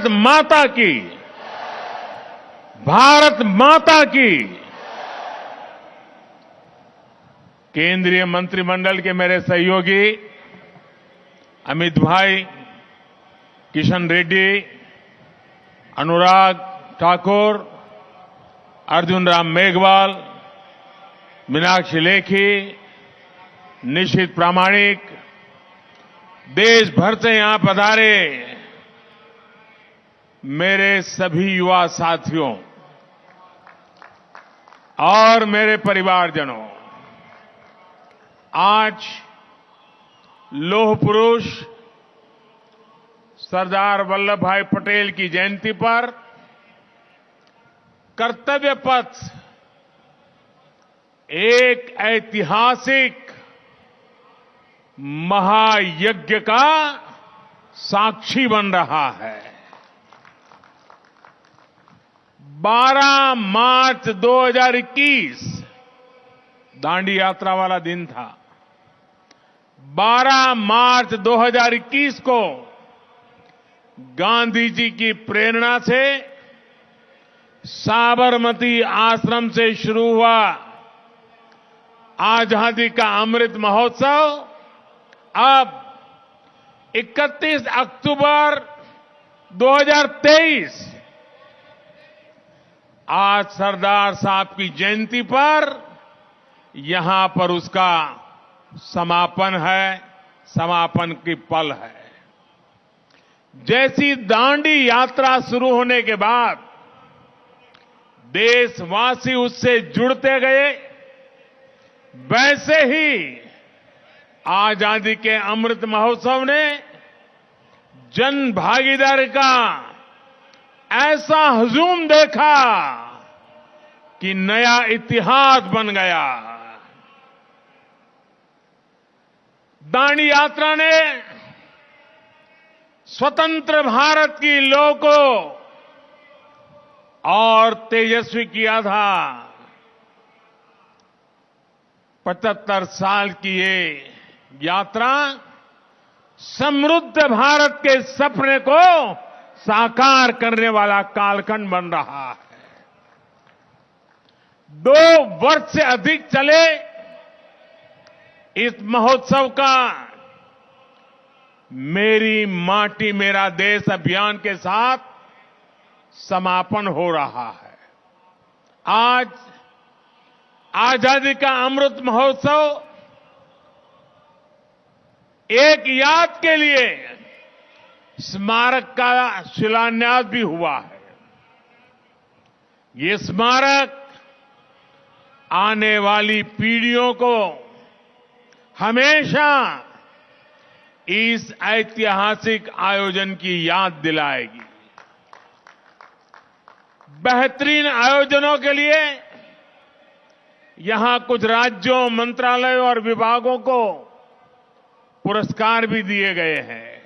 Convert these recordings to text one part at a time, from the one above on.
माता की, भारत माता की। केंद्रीय मंत्रिमंडल के मेरे सहयोगी अमित भाई, किशन रेड्डी, अनुराग ठाकुर, अर्जुन राम मेघवाल, मीनाक्षी लेखी, निशित प्रामाणिक, देश भर से यहां पधारे मेरे सभी युवा साथियों और मेरे परिवारजनों, आज लौह पुरुष सरदार वल्लभ भाई पटेल की जयंती पर कर्तव्य पथ एक ऐतिहासिक महायज्ञ का साक्षी बन रहा है। 12 मार्च 2021 दांडी यात्रा वाला दिन था। 12 मार्च 2021 को गांधी जी की प्रेरणा से साबरमती आश्रम से शुरू हुआ आजादी का अमृत महोत्सव अब 31 अक्टूबर 2023 आज सरदार साहब की जयंती पर यहां पर उसका समापन है, समापन की पल है। जैसी दांडी यात्रा शुरू होने के बाद देशवासी उससे जुड़ते गए, वैसे ही आजादी के अमृत महोत्सव ने जन भागीदारी का ऐसा हुजूम देखा कि नया इतिहास बन गया। दांडी यात्रा ने स्वतंत्र भारत की लौ को और तेजस्वी किया था। 75 साल की ये यात्रा समृद्ध भारत के सपने को साकार करने वाला कालखंड बन रहा है। 2 वर्ष से अधिक चले इस महोत्सव का मेरी माटी मेरा देश अभियान के साथ समापन हो रहा है। आज आजादी का अमृत महोत्सव एक याद के लिए स्मारक का शिलान्यास भी हुआ है। ये स्मारक आने वाली पीढ़ियों को हमेशा इस ऐतिहासिक आयोजन की याद दिलाएगी। बेहतरीन आयोजनों के लिए यहां कुछ राज्यों, मंत्रालयों और विभागों को पुरस्कार भी दिए गए हैं।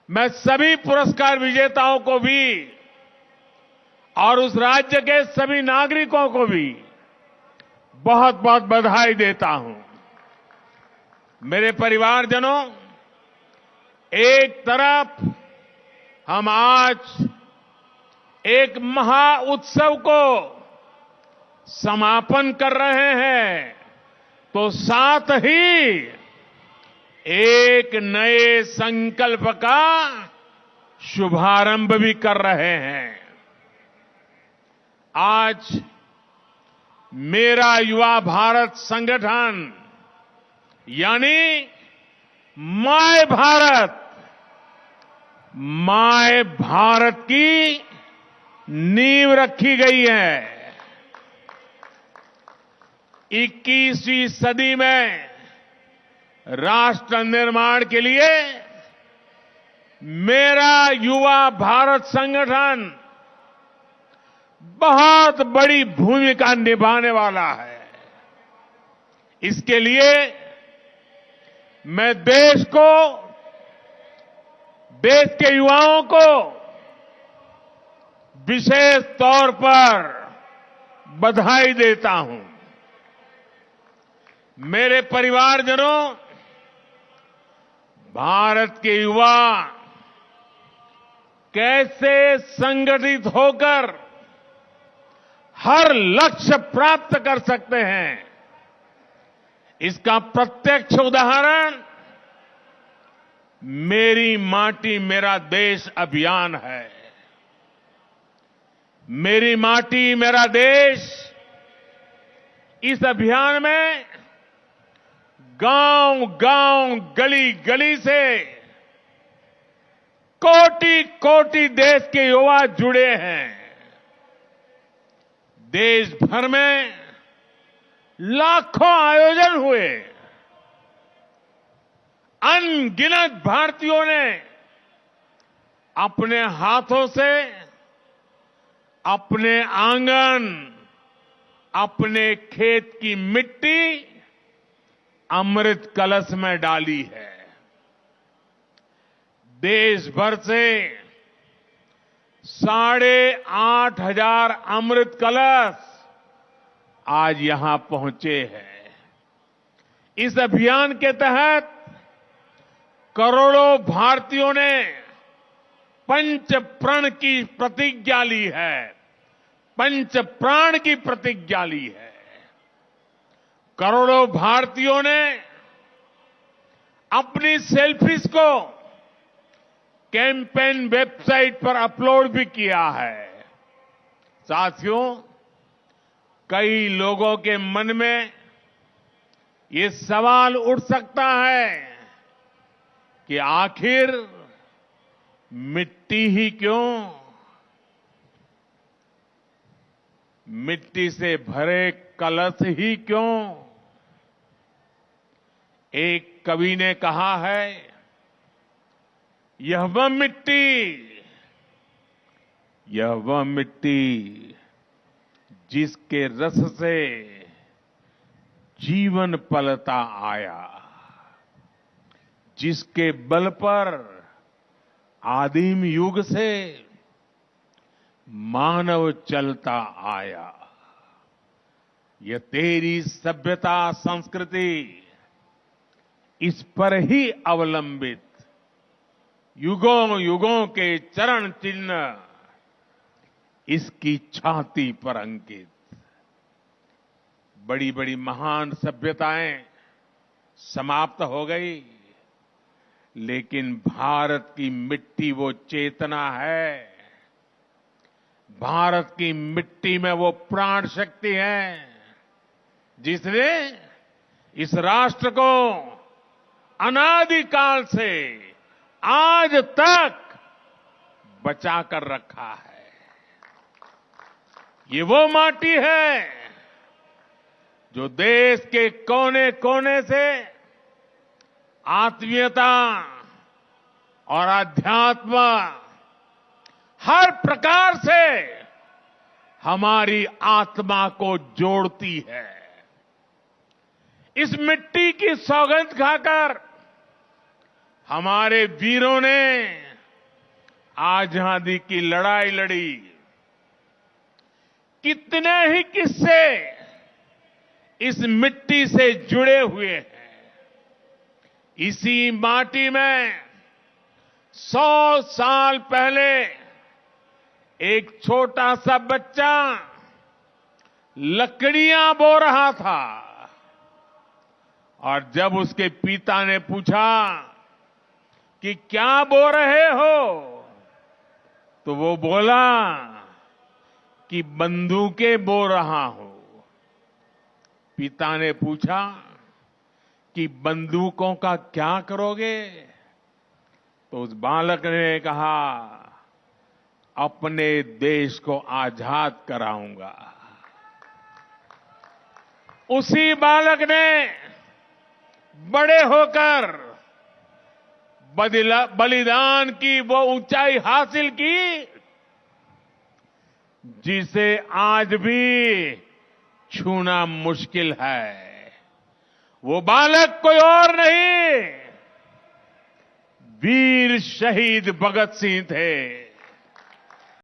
मैं सभी पुरस्कार विजेताओं को भी और उस राज्य के सभी नागरिकों को भी बहुत बहुत बधाई देता हूं। मेरे परिवारजनों, एक तरफ हम आज एक महा उत्सव को समापन कर रहे हैं, तो साथ ही एक नए संकल्प का शुभारंभ भी कर रहे हैं। आज मेरा युवा भारत संगठन यानी माय भारत की नींव रखी गई है। 21वीं सदी में राष्ट्र निर्माण के लिए मेरा युवा भारत संगठन बहुत बड़ी भूमिका निभाने वाला है। इसके लिए मैं देश के युवाओं को विशेष तौर पर बधाई देता हूं। मेरे परिवारजनों, भारत के युवा कैसे संगठित होकर हर लक्ष्य प्राप्त कर सकते हैं, इसका प्रत्यक्ष उदाहरण मेरी माटी मेरा देश अभियान है। मेरी माटी मेरा देश इस अभियान में गांव गांव गली गली से कोटि कोटि देश के युवा जुड़े हैं। देश भर में लाखों आयोजन हुए। अनगिनत भारतीयों ने अपने हाथों से अपने आंगन, अपने खेत की मिट्टी अमृत कलश में डाली है। देश भर से 8,500 अमृत कलश आज यहां पहुंचे हैं। इस अभियान के तहत करोड़ों भारतीयों ने पंच प्रण की प्रतिज्ञा ली है। पंच प्राण की प्रतिज्ञा ली है। करोड़ों भारतीयों ने अपनी सेल्फीज को कैंपेन वेबसाइट पर अपलोड भी किया है। साथियों, कई लोगों के मन में ये सवाल उठ सकता है कि आखिर मिट्टी ही क्यों? मिट्टी से भरे कलश ही क्यों? एक कवि ने कहा है, यह वह मिट्टी जिसके रस से जीवन पलता आया, जिसके बल पर आदिम युग से मानव चलता आया। यह तेरी सभ्यता संस्कृति इस पर ही अवलंबित युगों युगों के चरण चिन्ह इसकी छाती पर अंकित। बड़ी बड़ी महान सभ्यताएं समाप्त हो गई, लेकिन भारत की मिट्टी वो चेतना है। भारत की मिट्टी में वो प्राण शक्ति है जिसने इस राष्ट्र को अनादिकाल से आज तक बचा कर रखा है। ये वो माटी है जो देश के कोने कोने से आत्मीयता और अध्यात्म हर प्रकार से हमारी आत्मा को जोड़ती है। इस मिट्टी की सौगंध खाकर हमारे वीरों ने आजादी की लड़ाई लड़ी। कितने ही किस्से इस मिट्टी से जुड़े हुए हैं। इसी माटी में 100 साल पहले एक छोटा सा बच्चा लकड़ियां बो रहा था और जब उसके पिता ने पूछा कि क्या बो रहे हो, तो वो बोला कि बंदूकें बो रहा हूं। पिता ने पूछा कि बंदूकों का क्या करोगे? तो उस बालक ने कहा, अपने देश को आजाद कराऊंगा। उसी बालक ने बड़े होकर बलिदान की वो ऊंचाई हासिल की जिसे आज भी छूना मुश्किल है। वो बालक कोई और नहीं, वीर शहीद भगत सिंह थे।